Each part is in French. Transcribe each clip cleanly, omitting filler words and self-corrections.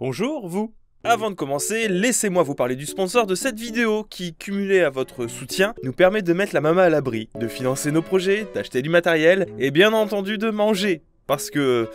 Bonjour vous. Avant de commencer, laissez-moi vous parler du sponsor de cette vidéo qui, cumulé à votre soutien, nous permet de mettre la maman à l'abri, de financer nos projets, d'acheter du matériel et bien entendu de manger. Parce que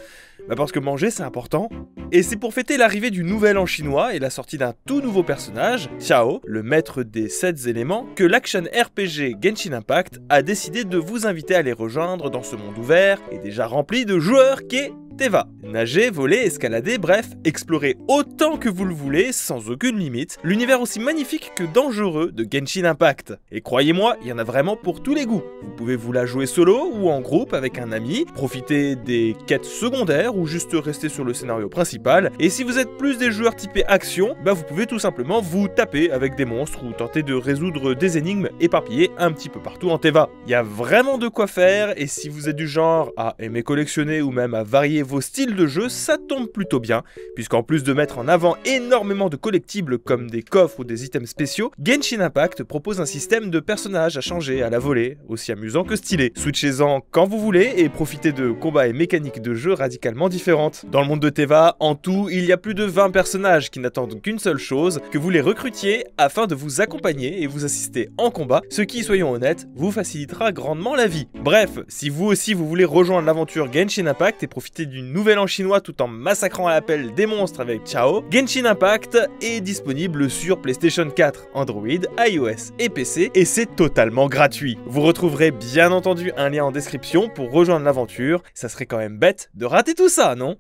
manger c'est important. Et c'est pour fêter l'arrivée du nouvel an chinois et la sortie d'un tout nouveau personnage, Xiao, le maître des 7 éléments, que l'action RPG Genshin Impact a décidé de vous inviter à les rejoindre dans ce monde ouvert et déjà rempli de joueurs qu'est Teva. Nager, voler, escalader, bref, explorer autant que vous le voulez, sans aucune limite, l'univers aussi magnifique que dangereux de Genshin Impact. Et croyez-moi, il y en a vraiment pour tous les goûts. Vous pouvez vous la jouer solo ou en groupe avec un ami, profiter des quêtes secondaires ou juste rester sur le scénario principal. Et si vous êtes plus des joueurs typés action, vous pouvez tout simplement vous taper avec des monstres ou tenter de résoudre des énigmes éparpillées un petit peu partout en Teva. Il y a vraiment de quoi faire et si vous êtes du genre à aimer collectionner ou même à varier vos styles de jeu, ça tombe plutôt bien, puisqu'en plus de mettre en avant énormément de collectibles comme des coffres ou des items spéciaux, Genshin Impact propose un système de personnages à changer à la volée, aussi amusant que stylé. Switchez-en quand vous voulez et profitez de combats et mécaniques de jeu radicalement différentes. Dans le monde de Teva, en tout, il y a plus de 20 personnages qui n'attendent qu'une seule chose, que vous les recrutiez afin de vous accompagner et vous assister en combat, ce qui, soyons honnêtes, vous facilitera grandement la vie. Bref, si vous aussi vous voulez rejoindre l'aventure Genshin Impact et profiter d'une nouvelle an chinois tout en massacrant à l'appel des monstres avec Xiao, Genshin Impact est disponible sur PlayStation 4, Android, iOS et PC et c'est totalement gratuit. Vous retrouverez bien entendu un lien en description pour rejoindre l'aventure, ça serait quand même bête de rater tout ça, non ?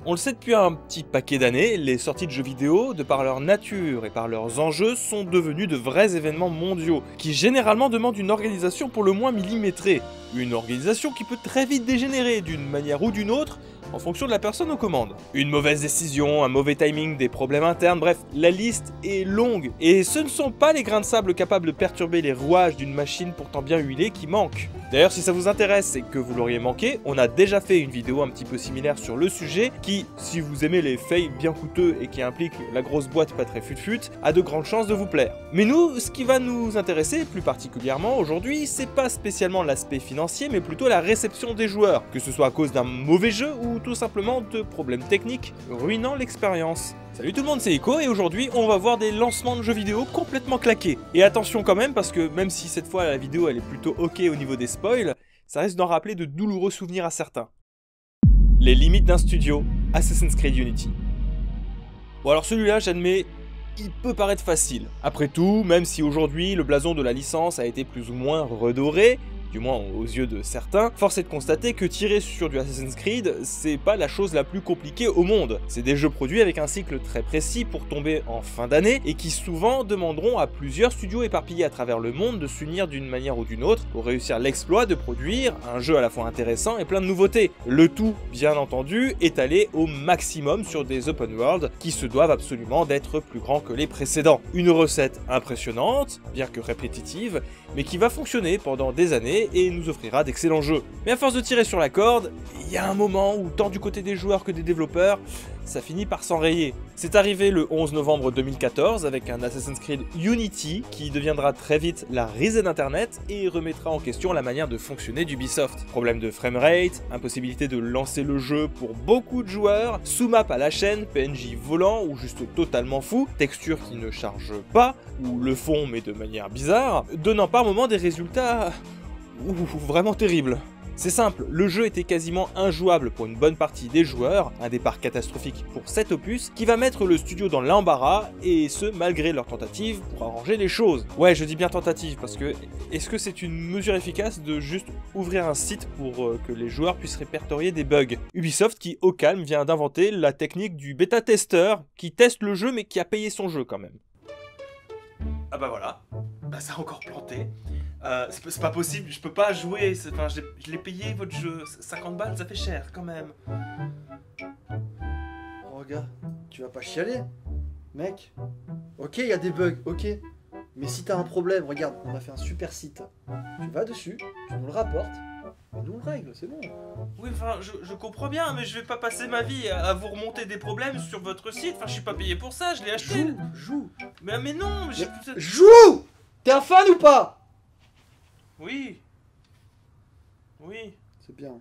On le sait depuis un petit paquet d'années, les sorties de jeux vidéo, de par leur nature et par leurs enjeux, sont devenus de vrais événements mondiaux, qui généralement demandent une organisation pour le moins millimétrée. Une organisation qui peut très vite dégénérer d'une manière ou d'une autre, en fonction de la personne aux commandes. Une mauvaise décision, un mauvais timing, des problèmes internes, bref, la liste est longue. Et ce ne sont pas les grains de sable capables de perturber les rouages d'une machine pourtant bien huilée qui manquent. D'ailleurs, si ça vous intéresse et que vous l'auriez manqué, on a déjà fait une vidéo un petit peu similaire sur le sujet, qui, si vous aimez les fails bien coûteux et qui impliquent la grosse boîte pas très fut-fut, a de grandes chances de vous plaire. Mais nous, ce qui va nous intéresser plus particulièrement aujourd'hui, c'est pas spécialement l'aspect financier, mais plutôt la réception des joueurs, que ce soit à cause d'un mauvais jeu ou tout simplement de problèmes techniques ruinant l'expérience. Salut tout le monde, c'est Echo et aujourd'hui on va voir des lancements de jeux vidéo complètement claqués. Et attention quand même parce que même si cette fois la vidéo elle est plutôt ok au niveau des spoils, ça risque d'en rappeler de douloureux souvenirs à certains. Les limites d'un studio, Assassin's Creed Unity. Bon alors celui-là j'admets, il peut paraître facile. Après tout, même si aujourd'hui le blason de la licence a été plus ou moins redoré, du moins aux yeux de certains, force est de constater que tirer sur du Assassin's Creed, c'est pas la chose la plus compliquée au monde. C'est des jeux produits avec un cycle très précis pour tomber en fin d'année et qui souvent demanderont à plusieurs studios éparpillés à travers le monde de s'unir d'une manière ou d'une autre pour réussir l'exploit de produire un jeu à la fois intéressant et plein de nouveautés. Le tout, bien entendu, étalé au maximum sur des open world qui se doivent absolument d'être plus grands que les précédents. Une recette impressionnante, bien que répétitive, mais qui va fonctionner pendant des années et nous offrira d'excellents jeux. Mais à force de tirer sur la corde, il y a un moment où tant du côté des joueurs que des développeurs, ça finit par s'enrayer. C'est arrivé le 11 novembre 2014 avec un Assassin's Creed Unity qui deviendra très vite la risée d'internet et remettra en question la manière de fonctionner d'Ubisoft. Problème de framerate, impossibilité de lancer le jeu pour beaucoup de joueurs, sous-map à la chaîne, PNJ volant ou juste totalement fou, texture qui ne charge pas, ou le fond mais de manière bizarre, donnant par moments des résultats vraiment terrible. C'est simple, le jeu était quasiment injouable pour une bonne partie des joueurs, un départ catastrophique pour cet opus, qui va mettre le studio dans l'embarras, et ce malgré leurs tentatives pour arranger les choses. Ouais, je dis bien tentative, parce que est-ce que c'est une mesure efficace de juste ouvrir un site pour que les joueurs puissent répertorier des bugs? Ubisoft qui, au calme, vient d'inventer la technique du bêta-testeur, qui teste le jeu mais qui a payé son jeu quand même. Ah bah voilà, ça a encore planté. C'est pas possible, je peux pas jouer, enfin, je l'ai payé votre jeu, 50 balles ça fait cher quand même. Oh gars, tu vas pas chialer, mec. Ok, il y a des bugs, ok. Mais si t'as un problème, regarde, on a fait un super site. Tu vas dessus, tu nous le rapportes, et nous on le règle, c'est bon. Oui, enfin, je comprends bien, mais je vais pas passer ma vie à vous remonter des problèmes sur votre site, enfin, je suis pas payé pour ça, je l'ai acheté. Joue. Mais non, mais j'ai... Joue. T'es un fan ou pas? Oui. Oui. C'est bien.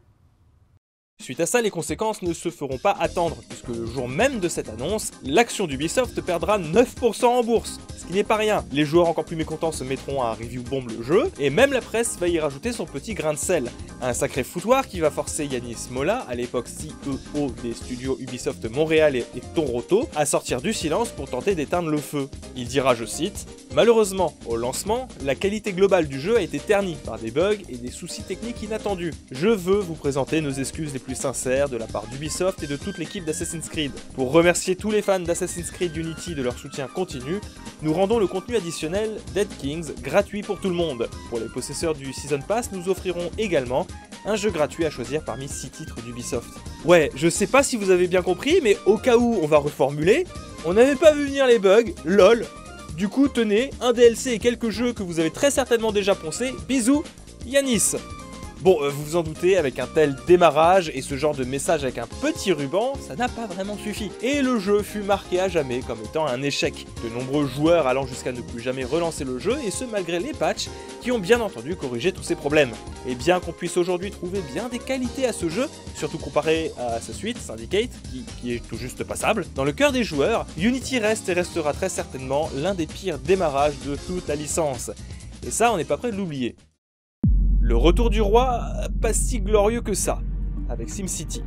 Suite à ça, les conséquences ne se feront pas attendre, puisque le jour même de cette annonce, l'action d'Ubisoft perdra 9% en bourse, ce qui n'est pas rien. Les joueurs encore plus mécontents se mettront à review bomb le jeu, et même la presse va y rajouter son petit grain de sel. Un sacré foutoir qui va forcer Yanis Mola, à l'époque CEO des studios Ubisoft Montréal et Toronto, à sortir du silence pour tenter d'éteindre le feu. Il dira, je cite, « Malheureusement, au lancement, la qualité globale du jeu a été ternie par des bugs et des soucis techniques inattendus. Je veux vous présenter nos excuses les plus sincères de la part d'Ubisoft et de toute l'équipe d'Assassin's Creed. Pour remercier tous les fans d'Assassin's Creed Unity de leur soutien continu, nous rendons le contenu additionnel Dead Kings gratuit pour tout le monde. Pour les possesseurs du Season Pass, nous offrirons également un jeu gratuit à choisir parmi 6 titres d'Ubisoft. » Ouais, je sais pas si vous avez bien compris, mais au cas où on va reformuler, on n'avait pas vu venir les bugs, lol. Du coup, tenez, un DLC et quelques jeux que vous avez très certainement déjà poncés. Bisous, Yanis. Bon, vous vous en doutez, avec un tel démarrage et ce genre de message avec un petit ruban, ça n'a pas vraiment suffi. Et le jeu fut marqué à jamais comme étant un échec. De nombreux joueurs allant jusqu'à ne plus jamais relancer le jeu, et ce malgré les patchs qui ont bien entendu corrigé tous ces problèmes. Et bien qu'on puisse aujourd'hui trouver bien des qualités à ce jeu, surtout comparé à sa suite, Syndicate, qui est tout juste passable, dans le cœur des joueurs, Unity reste et restera très certainement l'un des pires démarrages de toute la licence. Et ça, on n'est pas prêt de l'oublier. Le retour du roi, pas si glorieux que ça, avec SimCity.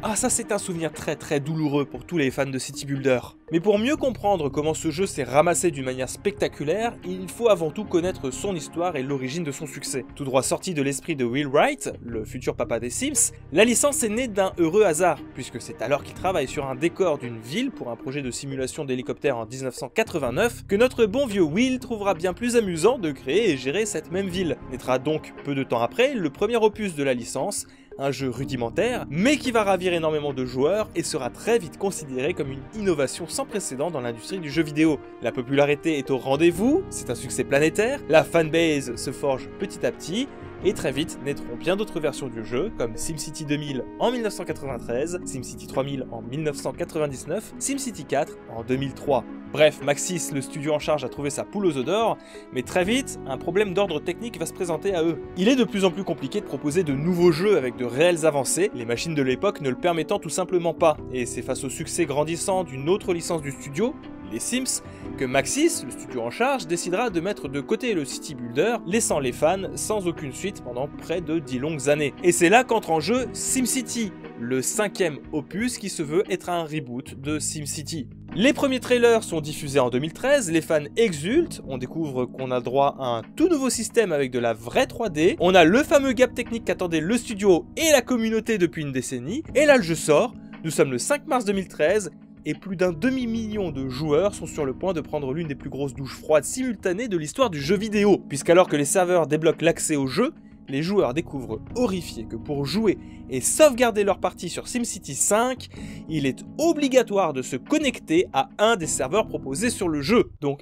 Ah, ça c'est un souvenir très douloureux pour tous les fans de City Builder. Mais pour mieux comprendre comment ce jeu s'est ramassé d'une manière spectaculaire, il faut avant tout connaître son histoire et l'origine de son succès. Tout droit sorti de l'esprit de Will Wright, le futur papa des Sims, la licence est née d'un heureux hasard, puisque c'est alors qu'il travaille sur un décor d'une ville pour un projet de simulation d'hélicoptère en 1989 que notre bon vieux Will trouvera bien plus amusant de créer et gérer cette même ville. Naîtra donc peu de temps après le premier opus de la licence, un jeu rudimentaire, mais qui va ravir énormément de joueurs et sera très vite considéré comme une innovation sans précédent dans l'industrie du jeu vidéo. La popularité est au rendez-vous, c'est un succès planétaire, la fanbase se forge petit à petit, et très vite naîtront bien d'autres versions du jeu, comme SimCity 2000 en 1993, SimCity 3000 en 1999, SimCity 4 en 2003. Bref, Maxis, le studio en charge, a trouvé sa poule aux œufs d'or, mais très vite, un problème d'ordre technique va se présenter à eux. Il est de plus en plus compliqué de proposer de nouveaux jeux avec de réelles avancées, les machines de l'époque ne le permettant tout simplement pas, et c'est face au succès grandissant d'une autre licence du studio, les Sims, que Maxis, le studio en charge, décidera de mettre de côté le City Builder, laissant les fans sans aucune suite pendant près de 10 longues années. Et c'est là qu'entre en jeu SimCity, le 5e opus qui se veut être un reboot de SimCity. Les premiers trailers sont diffusés en 2013, les fans exultent, on découvre qu'on a droit à un tout nouveau système avec de la vraie 3D, on a le fameux gap technique qu'attendait le studio et la communauté depuis une décennie, et là le jeu sort, nous sommes le 5 mars 2013, et plus d'un demi-million de joueurs sont sur le point de prendre l'une des plus grosses douches froides simultanées de l'histoire du jeu vidéo, puisqu'alors que les serveurs débloquent l'accès au jeu, les joueurs découvrent horrifiés que pour jouer et sauvegarder leur partie sur SimCity 5, il est obligatoire de se connecter à un des serveurs proposés sur le jeu. Donc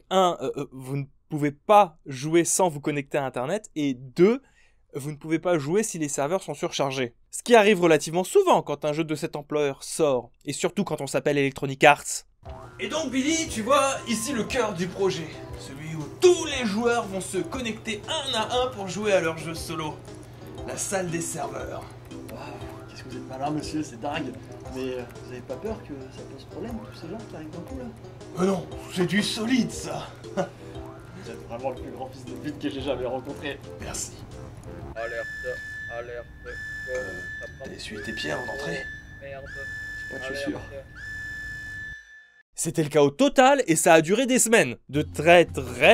vous ne pouvez pas jouer sans vous connecter à internet, et 2, vous ne pouvez pas jouer si les serveurs sont surchargés. Ce qui arrive relativement souvent quand un jeu de cette ampleur sort, et surtout quand on s'appelle Electronic Arts. Et donc Billy, tu vois, ici le cœur du projet, celui où tous les joueurs vont se connecter un à un pour jouer à leur jeu solo. La salle des serveurs. Wow, qu'est-ce que vous êtes malin, monsieur, c'est dingue. Mais vous avez pas peur que ça pose problème, tous ces gens qui arrivent d'un coup là? Mais non, c'est du solide ça. Vous êtes vraiment le plus grand fils de pute que j'ai jamais rencontré. Merci. Alerte. T'as essuyé tes pieds avant d'entrer? Merde. Pas de chaussures. C'était le chaos total et ça a duré des semaines. De très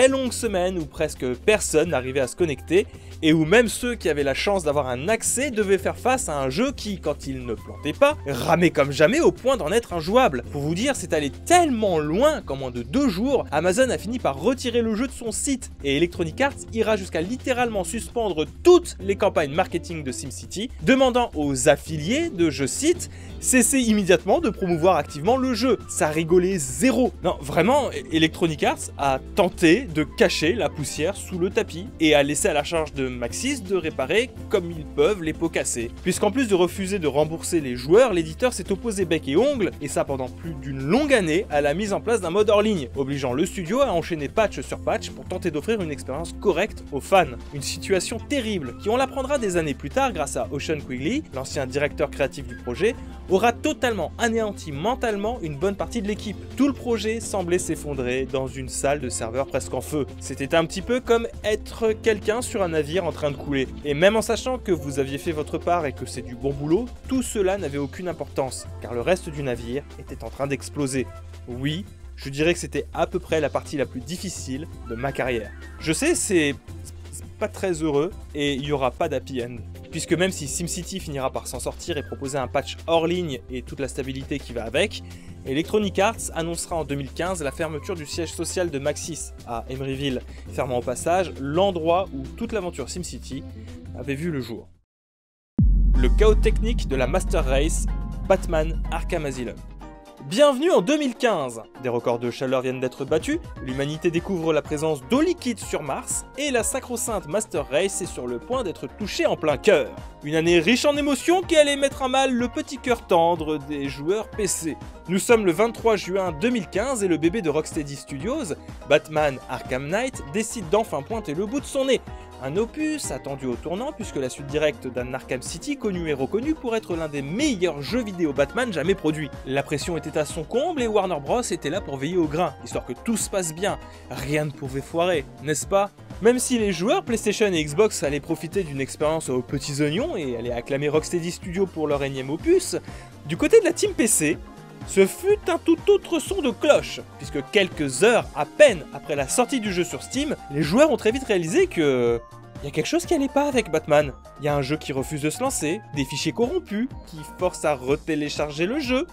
longues semaines où presque personne n'arrivait à se connecter et où même ceux qui avaient la chance d'avoir un accès devaient faire face à un jeu qui, quand il ne plantait pas, ramait comme jamais au point d'en être injouable. Pour vous dire, c'est allé tellement loin qu'en moins de 2 jours, Amazon a fini par retirer le jeu de son site et Electronic Arts ira jusqu'à littéralement suspendre toutes les campagnes marketing de SimCity, demandant aux affiliés de, je cite, cessez immédiatement de promouvoir activement le jeu. Ça rigolait zéro. Non, vraiment, Electronic Arts a tenté de cacher la poussière sous le tapis et a laissé à la charge de Maxis de réparer comme ils peuvent les pots cassés. Puisqu'en plus de refuser de rembourser les joueurs, l'éditeur s'est opposé bec et ongles, et ça pendant plus d'une longue année, à la mise en place d'un mode hors ligne, obligeant le studio à enchaîner patch sur patch pour tenter d'offrir une expérience correcte aux fans. Une situation terrible qui, on l'apprendra des années plus tard grâce à Ocean Quigley, l'ancien directeur créatif du projet, aura totalement anéanti mentalement une bonne partie de l'équipe. Tout le projet semblait s'effondrer dans une salle de serveur presque en feu. C'était un petit peu comme être quelqu'un sur un navire en train de couler. Et même en sachant que vous aviez fait votre part et que c'est du bon boulot, tout cela n'avait aucune importance, car le reste du navire était en train d'exploser. Oui, je dirais que c'était à peu près la partie la plus difficile de ma carrière. Je sais, c'est pas très heureux et il n'y aura pas d'happy end. Puisque même si SimCity finira par s'en sortir et proposer un patch hors ligne et toute la stabilité qui va avec, Electronic Arts annoncera en 2015 la fermeture du siège social de Maxis à Emeryville, fermant au passage l'endroit où toute l'aventure SimCity avait vu le jour. Le chaos technique de la Master Race, Batman Arkham Asylum. Bienvenue en 2015. Des records de chaleur viennent d'être battus, l'humanité découvre la présence d'eau liquide sur Mars, et la sacro-sainte Master Race est sur le point d'être touchée en plein cœur. Une année riche en émotions qui allait mettre à mal le petit cœur tendre des joueurs PC. Nous sommes le 23 juin 2015 et le bébé de Rocksteady Studios, Batman Arkham Knight, décide d'enfin pointer le bout de son nez. Un opus attendu au tournant puisque la suite directe d'un Arkham City connu et reconnu pour être l'un des meilleurs jeux vidéo Batman jamais produits. La pression était à son comble et Warner Bros était là pour veiller au grain, histoire que tout se passe bien. Rien ne pouvait foirer, n'est-ce pas? Même si les joueurs PlayStation et Xbox allaient profiter d'une expérience aux petits oignons et allaient acclamer Rocksteady Studios pour leur énième opus, du côté de la team PC, ce fut un tout autre son de cloche, puisque quelques heures à peine après la sortie du jeu sur Steam, les joueurs ont très vite réalisé que... y a quelque chose qui allait pas avec Batman. Il y a un jeu qui refuse de se lancer, des fichiers corrompus, qui forcent à retélécharger le jeu,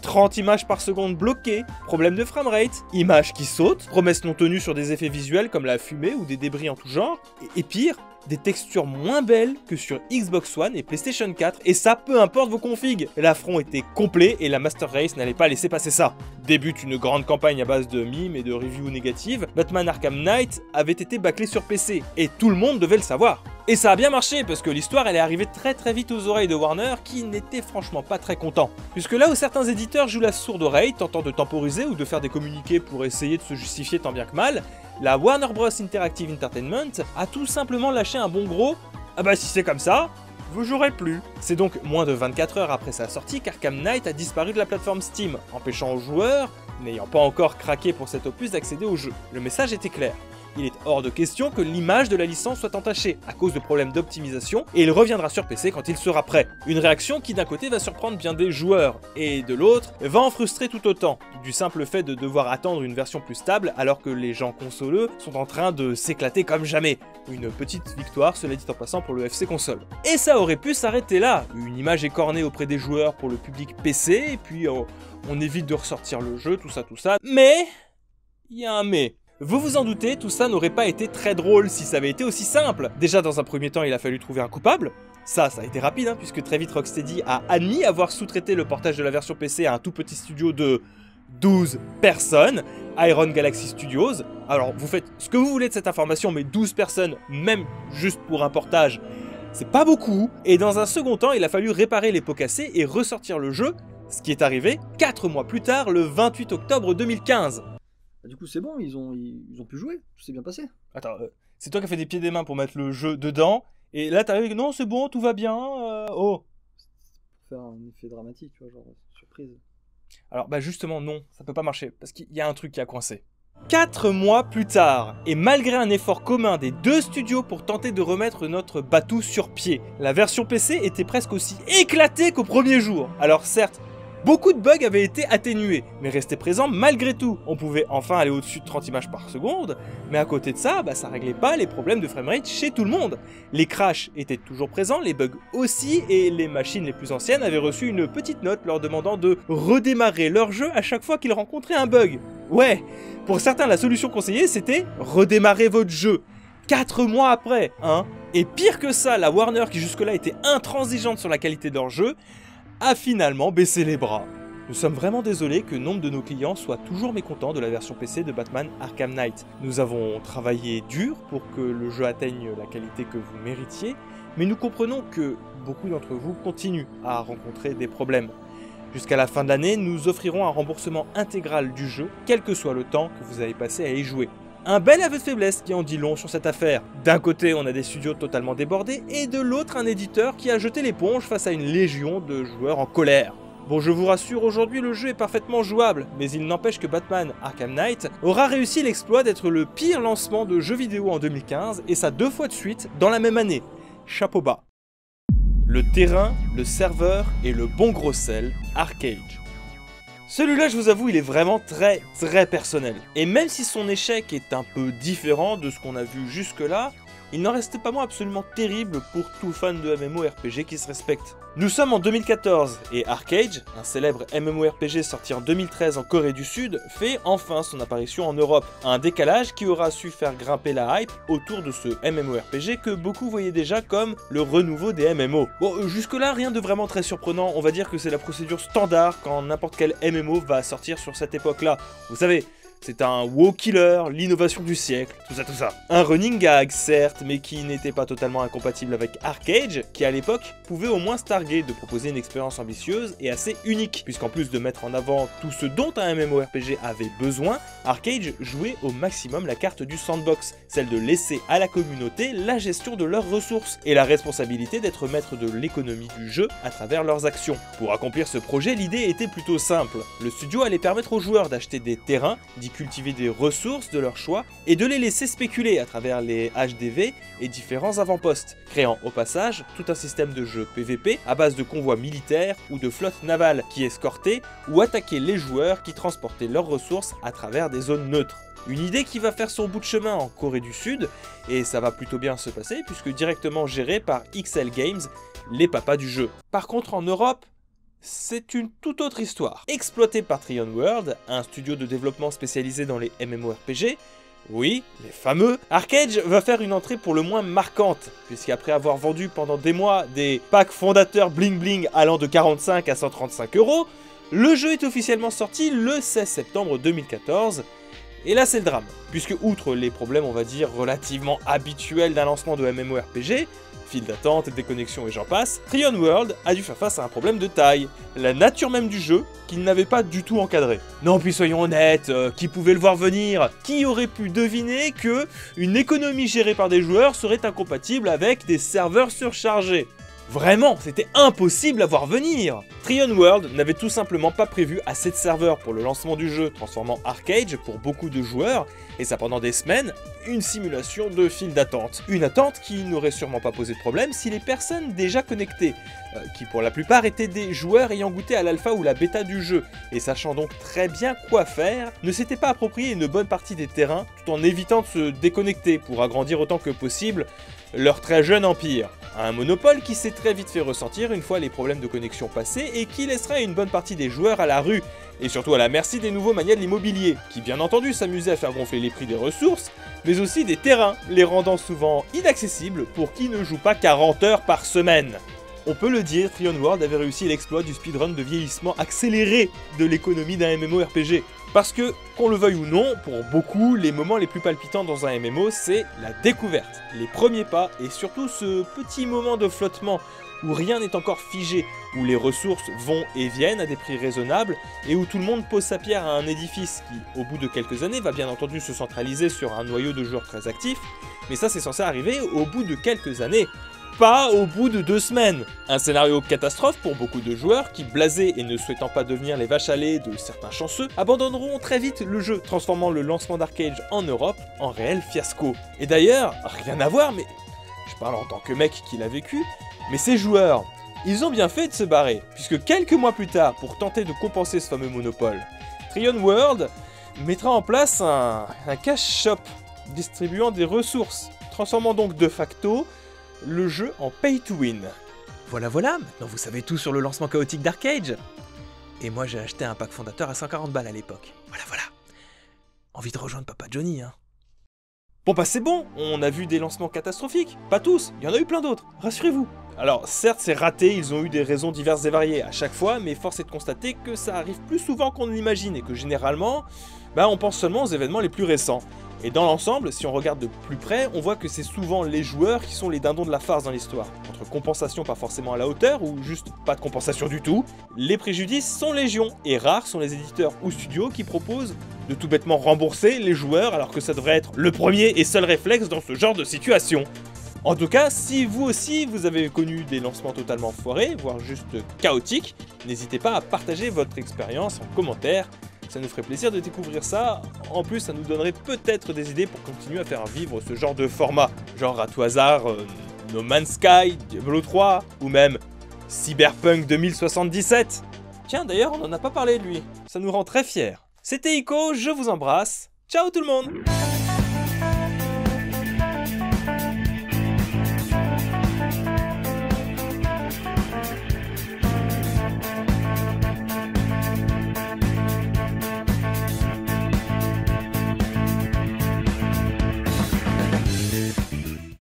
30 images par seconde bloquées, problème de framerate, images qui sautent, promesses non tenues sur des effets visuels comme la fumée ou des débris en tout genre, et pire, des textures moins belles que sur Xbox One et PlayStation 4, et ça peu importe vos configs. L'affront était complet et la Master Race n'allait pas laisser passer ça. Débute une grande campagne à base de mimes et de reviews négatives, Batman Arkham Knight avait été bâclé sur PC, et tout le monde devait le savoir. Et ça a bien marché parce que l'histoire elle est arrivée très vite aux oreilles de Warner qui n'était franchement pas très content. Puisque là où certains éditeurs jouent la sourde oreille tentant de temporiser ou de faire des communiqués pour essayer de se justifier tant bien que mal, la Warner Bros Interactive Entertainment a tout simplement lâché un bon gros « Ah bah si c'est comme ça, vous jouerez plus ». C'est donc moins de 24 heures après sa sortie qu'Arkham Knight a disparu de la plateforme Steam, empêchant aux joueurs, n'ayant pas encore craqué pour cet opus, d'accéder au jeu. Le message était clair. Il est hors de question que l'image de la licence soit entachée à cause de problèmes d'optimisation et il reviendra sur PC quand il sera prêt. Une réaction qui d'un côté va surprendre bien des joueurs et de l'autre va en frustrer tout autant, du simple fait de devoir attendre une version plus stable alors que les gens consoleux sont en train de s'éclater comme jamais. Une petite victoire, cela dit en passant, pour le FC console. Et ça aurait pu s'arrêter là, une image écornée auprès des joueurs pour le public PC et puis on évite de ressortir le jeu, tout ça, mais... il y a un mais. Vous vous en doutez, tout ça n'aurait pas été très drôle si ça avait été aussi simple. Déjà dans un premier temps il a fallu trouver un coupable. Ça a été rapide puisque très vite Rocksteady a admis avoir sous-traité le portage de la version PC à un tout petit studio de 12 personnes, Iron Galaxy Studios. Alors vous faites ce que vous voulez de cette information, mais 12 personnes, même juste pour un portage, c'est pas beaucoup. Et dans un second temps il a fallu réparer les pots cassés et ressortir le jeu, ce qui est arrivé 4 mois plus tard, le 28 octobre 2015. Du coup c'est bon, ils ont pu jouer, tout s'est bien passé. Attends, c'est toi qui as fait des pieds et des mains pour mettre le jeu dedans, et là t'arrives, non c'est bon, tout va bien, oh. Pour faire un effet dramatique, tu vois, genre surprise. Alors bah justement non, ça peut pas marcher, parce qu'il y a un truc qui a coincé. 4 mois plus tard, et malgré un effort commun des deux studios pour tenter de remettre notre bateau sur pied, la version PC était presque aussi éclatée qu'au premier jour. Alors certes, beaucoup de bugs avaient été atténués, mais restaient présents malgré tout. On pouvait enfin aller au-dessus de 30 images par seconde, mais à côté de ça, ça réglait pas les problèmes de framerate chez tout le monde. Les crashs étaient toujours présents, les bugs aussi, et les machines les plus anciennes avaient reçu une petite note leur demandant de redémarrer leur jeu à chaque fois qu'ils rencontraient un bug. Ouais, pour certains la solution conseillée c'était redémarrer votre jeu. 4 mois après, Et pire que ça, la Warner qui jusque-là était intransigeante sur la qualité de leur jeu, a finalement baissé les bras. Nous sommes vraiment désolés que nombre de nos clients soient toujours mécontents de la version PC de Batman Arkham Knight. Nous avons travaillé dur pour que le jeu atteigne la qualité que vous méritiez, mais nous comprenons que beaucoup d'entre vous continuent à rencontrer des problèmes. Jusqu'à la fin de l'année, nous offrirons un remboursement intégral du jeu, quel que soit le temps que vous avez passé à y jouer. Un bel aveu de faiblesse qui en dit long sur cette affaire. D'un côté, on a des studios totalement débordés, et de l'autre, un éditeur qui a jeté l'éponge face à une légion de joueurs en colère. Bon, je vous rassure, aujourd'hui le jeu est parfaitement jouable, mais il n'empêche que Batman Arkham Knight aura réussi l'exploit d'être le pire lancement de jeux vidéo en 2015, et ça 2 fois de suite dans la même année. Chapeau bas. Le terrain, le serveur et le bon gros sel, Arcage. Celui-là, je vous avoue, il est vraiment très personnel. Et même si son échec est un peu différent de ce qu'on a vu jusque-là, il n'en reste pas moins absolument terrible pour tout fan de MMORPG qui se respecte. Nous sommes en 2014 et Arcage, un célèbre MMORPG sorti en 2013 en Corée du Sud, fait enfin son apparition en Europe. Un décalage qui aura su faire grimper la hype autour de ce MMORPG que beaucoup voyaient déjà comme le renouveau des MMO. Bon, jusque-là, rien de vraiment très surprenant, on va dire que c'est la procédure standard quand n'importe quel MMO va sortir sur cette époque-là. Vous savez, c'est un WoW killer, l'innovation du siècle, tout ça. Un running gag, certes, mais qui n'était pas totalement incompatible avec Arcage, qui à l'époque pouvait au moins se targuer de proposer une expérience ambitieuse et assez unique, puisqu'en plus de mettre en avant tout ce dont un MMORPG avait besoin, Arcage jouait au maximum la carte du sandbox, celle de laisser à la communauté la gestion de leurs ressources, et la responsabilité d'être maître de l'économie du jeu à travers leurs actions. Pour accomplir ce projet, l'idée était plutôt simple. Le studio allait permettre aux joueurs d'acheter des terrains, d'y cultiver des ressources de leur choix et de les laisser spéculer à travers les HDV et différents avant-postes, créant au passage tout un système de jeu PVP à base de convois militaires ou de flottes navales qui escortaient ou attaquaient les joueurs qui transportaient leurs ressources à travers des zones neutres. Une idée qui va faire son bout de chemin en Corée du Sud, et ça va plutôt bien se passer puisque directement géré par XL Games, les papas du jeu. Par contre en Europe, c'est une toute autre histoire. Exploité par Trion World, un studio de développement spécialisé dans les MMORPG, oui, les fameux, Arcage va faire une entrée pour le moins marquante, puisqu'après avoir vendu pendant des mois des packs fondateurs bling bling allant de 45 à 135 €, le jeu est officiellement sorti le 16 septembre 2014, et là c'est le drame, puisque outre les problèmes on va dire relativement habituels d'un lancement de MMORPG, file d'attente, déconnexion et j'en passe, Trion World a dû faire face à un problème de taille, la nature même du jeu qu'il n'avait pas du tout encadré. Non puis soyons honnêtes, qui pouvait le voir venir? Qui aurait pu deviner que une économie gérée par des joueurs serait incompatible avec des serveurs surchargés? Vraiment, c'était impossible à voir venir! Trion World n'avait tout simplement pas prévu assez de serveurs pour le lancement du jeu, transformant Arcage pour beaucoup de joueurs, et ça pendant des semaines, une simulation de file d'attente. Une attente qui n'aurait sûrement pas posé de problème si les personnes déjà connectées, qui pour la plupart étaient des joueurs ayant goûté à l'alpha ou la bêta du jeu, et sachant donc très bien quoi faire, ne s'étaient pas approprié une bonne partie des terrains, tout en évitant de se déconnecter pour agrandir autant que possible leur très jeune empire. Un monopole qui s'est très vite fait ressentir une fois les problèmes de connexion passés et qui laissera une bonne partie des joueurs à la rue, et surtout à la merci des nouveaux manias de l'immobilier, qui bien entendu s'amusaient à faire gonfler les prix des ressources, mais aussi des terrains, les rendant souvent inaccessibles pour qui ne joue pas 40 heures par semaine. On peut le dire, Trion World avait réussi l'exploit du speedrun de vieillissement accéléré de l'économie d'un MMORPG. Parce que, qu'on le veuille ou non, pour beaucoup, les moments les plus palpitants dans un MMO, c'est la découverte, les premiers pas, et surtout ce petit moment de flottement où rien n'est encore figé, où les ressources vont et viennent à des prix raisonnables, et où tout le monde pose sa pierre à un édifice qui, au bout de quelques années, va bien entendu se centraliser sur un noyau de joueurs très actifs, mais ça c'est censé arriver au bout de quelques années. Pas au bout de 2 semaines. Un scénario catastrophe pour beaucoup de joueurs qui, blasés et ne souhaitant pas devenir les vaches à lait de certains chanceux, abandonneront très vite le jeu, transformant le lancement d'Arcage en Europe en réel fiasco. Et d'ailleurs, rien à voir, mais je parle en tant que mec qui l'a vécu, mais ces joueurs, ils ont bien fait de se barrer, puisque quelques mois plus tard, pour tenter de compenser ce fameux monopole, Trion World mettra en place un cash shop distribuant des ressources, transformant donc de facto le jeu en pay to win. Voilà, maintenant vous savez tout sur le lancement chaotique d'Arcage. Et moi j'ai acheté un pack fondateur à 140 balles à l'époque. Voilà. Envie de rejoindre Papa Johnny, hein. Bon bah c'est bon, on a vu des lancements catastrophiques. Pas tous, il y en a eu plein d'autres, rassurez-vous. Alors certes c'est raté, ils ont eu des raisons diverses et variées à chaque fois, mais force est de constater que ça arrive plus souvent qu'on ne l'imagine et que généralement, on pense seulement aux événements les plus récents. Et dans l'ensemble, si on regarde de plus près, on voit que c'est souvent les joueurs qui sont les dindons de la farce dans l'histoire. Entre compensation pas forcément à la hauteur, ou juste pas de compensation du tout, les préjudices sont légion, et rares sont les éditeurs ou studios qui proposent de tout bêtement rembourser les joueurs alors que ça devrait être le premier et seul réflexe dans ce genre de situation. En tout cas, si vous aussi vous avez connu des lancements totalement foirés, voire juste chaotiques, n'hésitez pas à partager votre expérience en commentaire. Ça nous ferait plaisir de découvrir ça, en plus ça nous donnerait peut-être des idées pour continuer à faire vivre ce genre de format, genre à tout hasard No Man's Sky, Diablo 3, ou même Cyberpunk 2077. Tiens d'ailleurs on en a pas parlé de lui, ça nous rend très fiers. C'était Ico, je vous embrasse, ciao tout le monde.